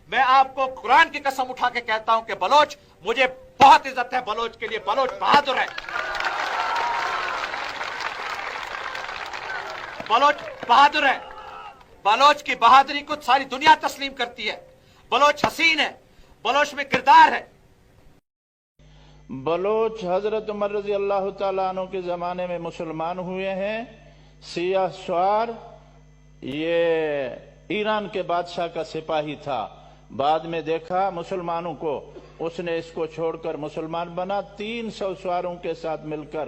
میں آپ کو قرآن کی قسم اٹھا کے کہتا ہوں کہ بلوچ، مجھے بہت عزت ہے بلوچ کے لیے، بلوچ بہادر ہے، بلوچ بہادر ہے، بلوچ کی بہادری کو ساری دنیا تسلیم کرتی ہے، بلوچ حسین ہے، بلوچ میں کردار ہے۔ بلوچ حضرت عمر رضی اللہ تعالیٰ عنہ کے زمانے میں مسلمان ہوئے ہیں۔ سیاہ سوار یہ ایران کے بادشاہ کا سپاہی تھا، بعد میں دیکھا مسلمانوں کو، اس نے اس کو چھوڑ کر مسلمان بنا، 300 سواروں کے ساتھ مل کر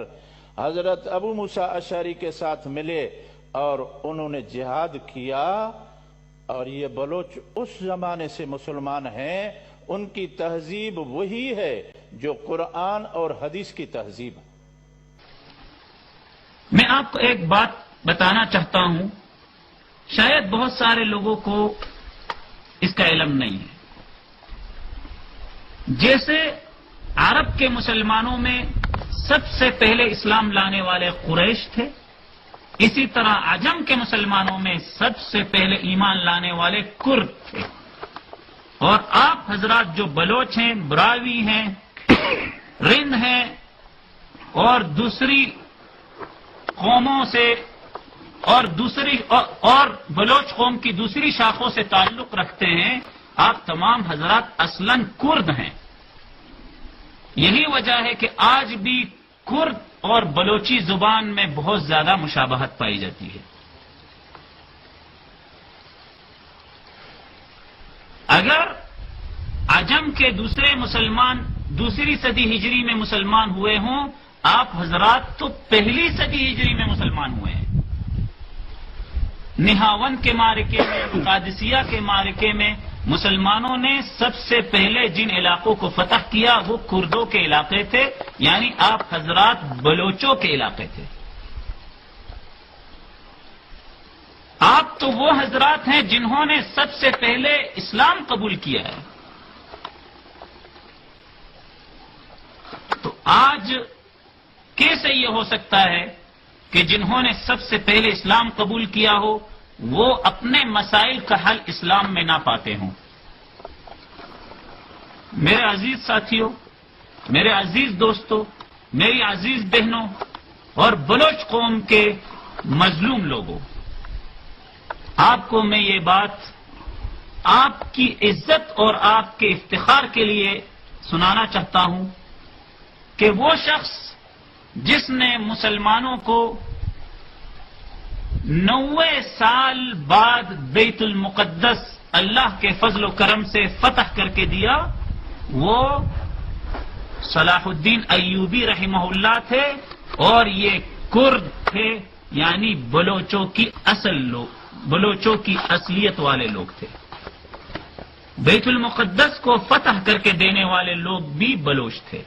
حضرت ابو موسیٰ اشعری کے ساتھ ملے اور انہوں نے جہاد کیا، اور یہ بلوچ اس زمانے سے مسلمان ہیں۔ ان کی تہذیب وہی ہے جو قرآن اور حدیث کی تہذیب ہے۔ میں آپ کو ایک بات بتانا چاہتا ہوں، شاید بہت سارے لوگوں کو اس کا علم نہیں ہے۔ جیسے عرب کے مسلمانوں میں سب سے پہلے اسلام لانے والے قریش تھے، اسی طرح عجم کے مسلمانوں میں سب سے پہلے ایمان لانے والے کرد تھے، اور آپ حضرات جو بلوچ ہیں، براوی ہیں، رند ہیں اور دوسری قوموں سے اور بلوچ قوم کی دوسری شاخوں سے تعلق رکھتے ہیں، آپ تمام حضرات اصلاً کرد ہیں۔ یہی وجہ ہے کہ آج بھی کرد اور بلوچی زبان میں بہت زیادہ مشابہت پائی جاتی ہے۔ اگر عجم کے دوسرے مسلمان دوسری صدی ہجری میں مسلمان ہوئے ہوں، آپ حضرات تو پہلی صدی ہجری میں مسلمان ہوئے ہیں۔ نہاون کے معرکے میں، قادسیہ کے معرکے میں مسلمانوں نے سب سے پہلے جن علاقوں کو فتح کیا وہ کردوں کے علاقے تھے، یعنی آپ حضرات بلوچوں کے علاقے تھے۔ آپ تو وہ حضرات ہیں جنہوں نے سب سے پہلے اسلام قبول کیا ہے۔ تو آج کیسے یہ ہو سکتا ہے کہ جنہوں نے سب سے پہلے اسلام قبول کیا ہو وہ اپنے مسائل کا حل اسلام میں نہ پاتے ہوں؟ میرے عزیز ساتھیوں، میرے عزیز دوستوں، میری عزیز بہنوں اور بلوچ قوم کے مظلوم لوگوں، آپ کو میں یہ بات آپ کی عزت اور آپ کے افتخار کے لیے سنانا چاہتا ہوں کہ وہ شخص جس نے مسلمانوں کو 90 سال بعد بیت المقدس اللہ کے فضل و کرم سے فتح کر کے دیا، وہ صلاح الدین ایوبی رحمہ اللہ تھے، اور یہ کرد تھے، یعنی بلوچوں کی اصلیت والے لوگ تھے۔ بیت المقدس کو فتح کر کے دینے والے لوگ بھی بلوچ تھے۔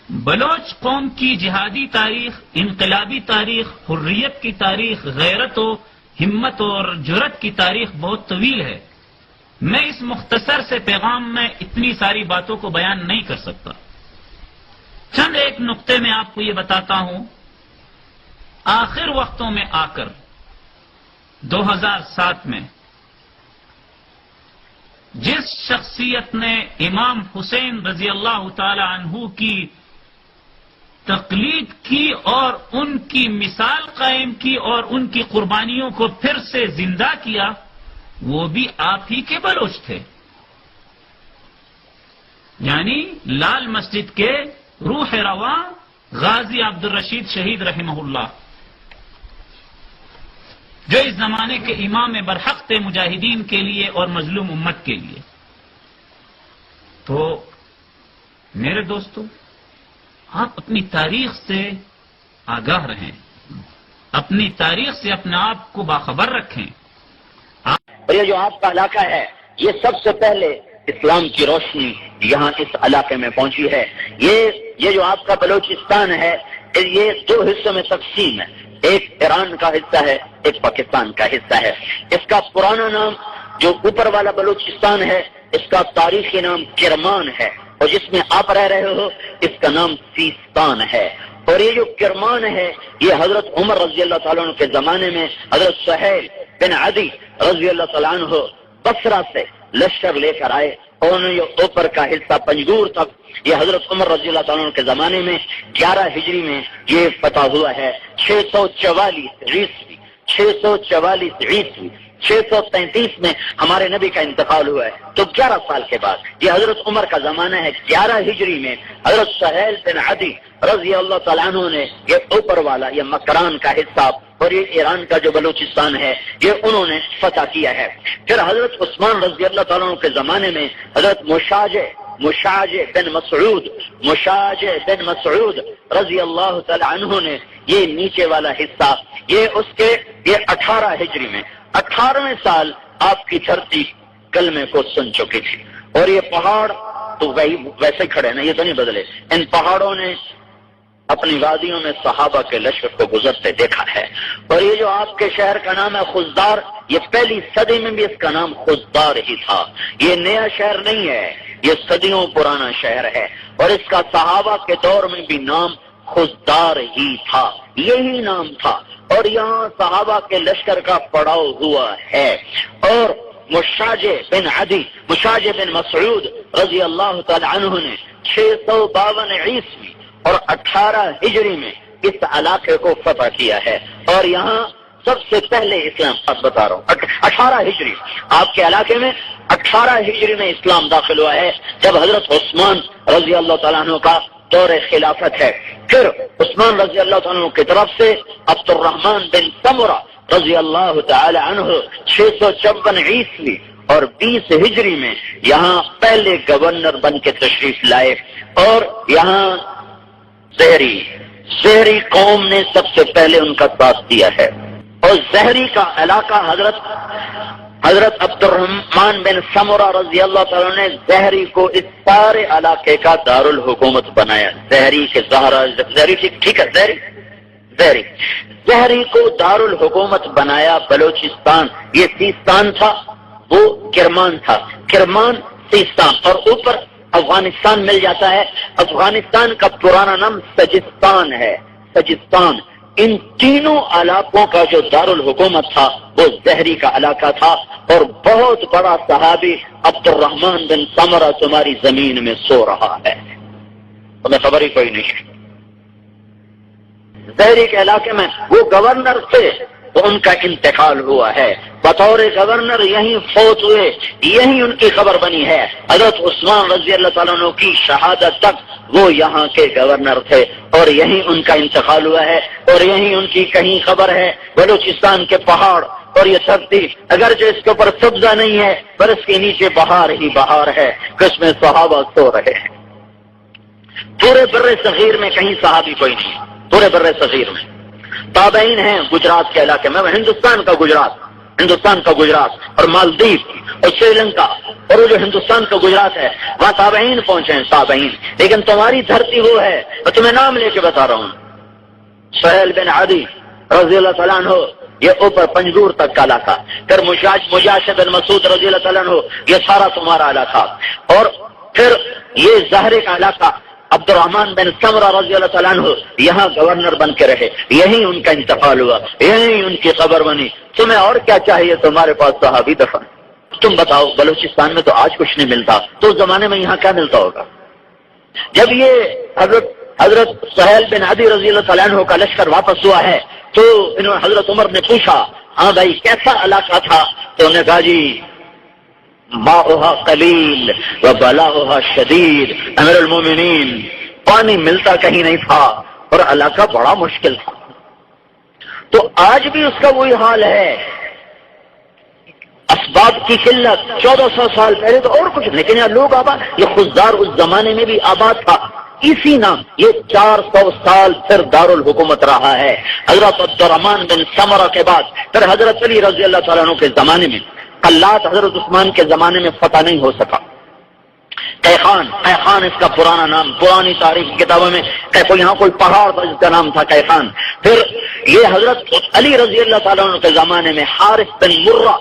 بلوچ قوم کی جہادی تاریخ، انقلابی تاریخ، حریت کی تاریخ، غیرت و ہمت اور جرأت کی تاریخ بہت طویل ہے۔ میں اس مختصر سے پیغام میں اتنی ساری باتوں کو بیان نہیں کر سکتا۔ چند ایک نقطے میں آپ کو یہ بتاتا ہوں۔ آخر وقتوں میں آ کر 2007 میں جس شخصیت نے امام حسین رضی اللہ تعالی عنہ کی تقلید کی اور ان کی مثال قائم کی اور ان کی قربانیوں کو پھر سے زندہ کیا، وہ بھی آپ ہی کے بلوچ تھے، یعنی لال مسجد کے روح رواں غازی عبدالرشید شہید رحمہ اللہ، جو اس زمانے کے امام برحق تھے مجاہدین کے لیے اور مظلوم امت کے لیے۔ تو میرے دوستو، آپ اپنی تاریخ سے آگاہ رہیں، اپنی تاریخ سے اپنے آپ کو باخبر رکھیں۔ اور یہ جو آپ کا علاقہ ہے، یہ سب سے پہلے اسلام کی روشنی یہاں اس علاقے میں پہنچی ہے۔ یہ جو آپ کا بلوچستان ہے، یہ دو حصوں میں تقسیم ہے، ایک ایران کا حصہ ہے، ایک پاکستان کا حصہ ہے۔ اس کا پرانا نام جو اوپر والا بلوچستان ہے، اس کا تاریخی نام کرمان ہے، اور جس میں آپ رہ رہے ہو اس کا نام سیستان ہے۔ اور یہ جو کرمان ہے یہ حضرت عمر رضی اللہ تعالیٰ عنہ کے زمانے میں حضرت سہیل بن عدی رضی اللہ تعالیٰ عنہ بصرہ سے لشکر لے کر آئے، اور انہوں نے یہ اوپر کا حصہ پنجگور تک، یہ حضرت عمر رضی اللہ تعالیٰ عنہ کے زمانے میں 11 ہجری میں یہ فتح ہوا ہے۔ 644 عیسوی 633 میں ہمارے نبی کا انتقال ہوا ہے، تو 11 سال کے بعد یہ حضرت عمر کا زمانہ ہے۔ 11 ہجری میں حضرت سہیل بن عدی رضی اللہ تعالیٰ عنہ نے یہ اوپر والا، یہ مکران کا حصہ اور یہ ایران کا جو بلوچستان ہے یہ انہوں نے فتح کیا ہے۔ پھر حضرت عثمان رضی اللہ تعالیٰ عنہ کے زمانے میں حضرت مشاج بن مسعود رضی اللہ تعالیٰ عنہ نے یہ نیچے والا حصہ، یہ 18 ہجری میں 18ویں سال آپ کی دھرتی کلمے کو سن چکی تھی، اور یہ پہاڑ تو ویسے کھڑے نا، یہ تو نہیں بدلے۔ ان پہاڑوں نے اپنی وادیوں میں صحابہ کے لشکر کو گزرتے دیکھا ہے، اور یہ جو آپ کے شہر کا نام ہے خزدار، یہ پہلی صدی میں بھی اس کا نام خزدار ہی تھا، یہ نیا شہر نہیں ہے، یہ صدیوں پرانا شہر ہے، اور اس کا صحابہ کے دور میں بھی نام خزدار ہی تھا، یہی نام تھا، اور یہاں صحابہ کے لشکر کا پڑاؤ ہوا ہے۔ اور مشاج بن مسعود رضی اللہ تعالی عنہ نے 652 عیسوی اور 18 ہجری میں اس علاقے کو فتح کیا ہے، اور یہاں سب سے پہلے اسلام، بتا رہا ہوں 18 ہجری آپ کے علاقے میں 18 ہجری میں اسلام داخل ہوا ہے، جب حضرت عثمان رضی اللہ تعالیٰ عنہ کا دور خلافت ہے۔ پھر عثمان رضی اللہ تعالیٰ عنہ کی طرف سے عبد الرحمن بن سمرہ رضی اللہ تعالی عنہ 654 عیسوی اور 20 ہجری میں یہاں پہلے گورنر بن کے تشریف لائے، اور یہاں زہری قوم نے سب سے پہلے ان کا ساتھ دیا ہے، اور زہری کا علاقہ حضرت عبد الرحمن بن سمرہ رضی اللہ تعالیٰ نے زہری کو اس سارے علاقے کا دارالحکومت بنایا۔ زہری کو دارالحکومت بنایا۔ بلوچستان یہ سیستان تھا، وہ کرمان تھا، کرمان سیستان، اور اوپر افغانستان مل جاتا ہے۔ افغانستان کا پرانا نام سجستان ہے، سجستان۔ ان تینوں علاقوں کا جو دارالحکومت تھا وہ زہری کا علاقہ تھا، اور بہت بڑا صحابی عبد الرحمن بن سمرہ تمہاری زمین میں سو رہا ہے، تمہیں خبر ہی کوئی نہیں ہے۔ زہری کے علاقے میں وہ گورنر تھے، تو ان کا انتقال ہوا ہے، بطور گورنر یہیں فوت ہوئے، یہیں ان کی خبر بنی ہے۔ حضرت عثمان رضی اللہ تعالیٰ عنہ کی شہادت تک وہ یہاں کے گورنر تھے، اور یہیں ان کا انتقال ہوا ہے، اور یہیں ان کی کہیں خبر ہے۔ بلوچستان کے پہاڑ اور یہ دھرتی اگرچہ اس کے اوپر سبزہ نہیں ہے، پر اس کے نیچے بہار ہی بہار ہے، جس میں صحابہ سو رہے ہیں۔ پورے بر صغیر میں کہیں صحابی کوئی نہیں، پورے بر صغیر میں تابعین ہیں گجرات کے علاقے میں، ہندوستان کا گجرات اور مالدیپ اور سری لنکا، اور وہ جو ہندوستان کا گجرات ہے وہاں تابعین پہنچے ہیں، تابعین۔ لیکن تمہاری دھرتی وہ ہے، میں تمہیں نام لے کے بتا رہا ہوں، سہیل بن عدی رضی اللہ تعالیٰ عنہ، یہ اوپر پنجگور تک کا علاقہ، پھر مجاش بن مسعود رضی اللہ تعالیٰ عنہ، یہ سارا تمہارا علاقہ، اور پھر یہ زہرے کا علاقہ عبد الرحمن بن سمرہ رضی اللہ تعالیٰ عنہ یہاں گورنر بن کے رہے، یہیں ان کا انتقال ہوا، یہیں ان کی خبر بنی۔ تمہیں اور کیا چاہیے؟ تمہارے پاس صحابی دفن۔ تم بتاؤ، بلوچستان میں تو آج کچھ نہیں ملتا، تو اس زمانے میں یہاں کیا ملتا ہوگا؟ جب یہ حضرت سہیل بن عدی رضی اللہ تعالیٰ عنہ کا لشکر واپس ہوا ہے، تو انہوں نے حضرت عمر نے پوچھا، ہاں بھائی کیسا علاقہ تھا؟ تو انہوں نے کہا جی ماؤہا قلیل و بلاؤہا شدید، امیر المومنین پانی ملتا کہیں نہیں تھا، اور علاقہ بڑا مشکل تھا۔ تو آج بھی اس کا وہی حال ہے، اسباب کی قلت۔ 1400 سال پہلے تو اور کچھ، لیکن یہاں لوگ آباد، یہ خزدار اس زمانے میں بھی آباد تھا، اسی نام، یہ 400 سال پھر دارالحکومت رہا ہے۔ حضرت عبد الرحمن بن سمرہ کے بعد پھر حضرت علی رضی اللہ تعالیٰ عنہ کے زمانے میں، قلات حضرت عثمان کے زمانے میں فتح نہیں ہو سکا۔ قیخان اس کا پرانا نام، پرانی تاریخ کی کتابوں میں یہاں کوئی پہاڑ تھا جس کا نام تھا قیخان۔ پھر یہ حضرت علی رضی اللہ تعالیٰ عنہ کے زمانے میں حارث بن مرہ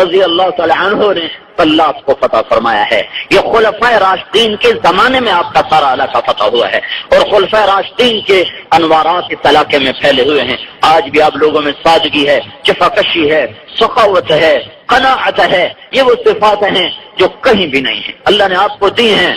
رضی اللہ تعالیٰ عنہ نے محتلات کو فتح فرمایا ہے. یہ خلفائے راشدین کے زمانے میں آپ کا سارا علاقہ فتح ہوا ہے اور خلفائے راشدین کے انوارات اس علاقے میں پھیلے ہوئے ہیں. آج بھی آپ لوگوں میں سادگی ہے، جفاکشی ہے، سخاوت ہے، قناعت ہے. یہ وہ صفات ہیں جو کہیں بھی نہیں ہیں، اللہ نے آپ کو دی ہیں.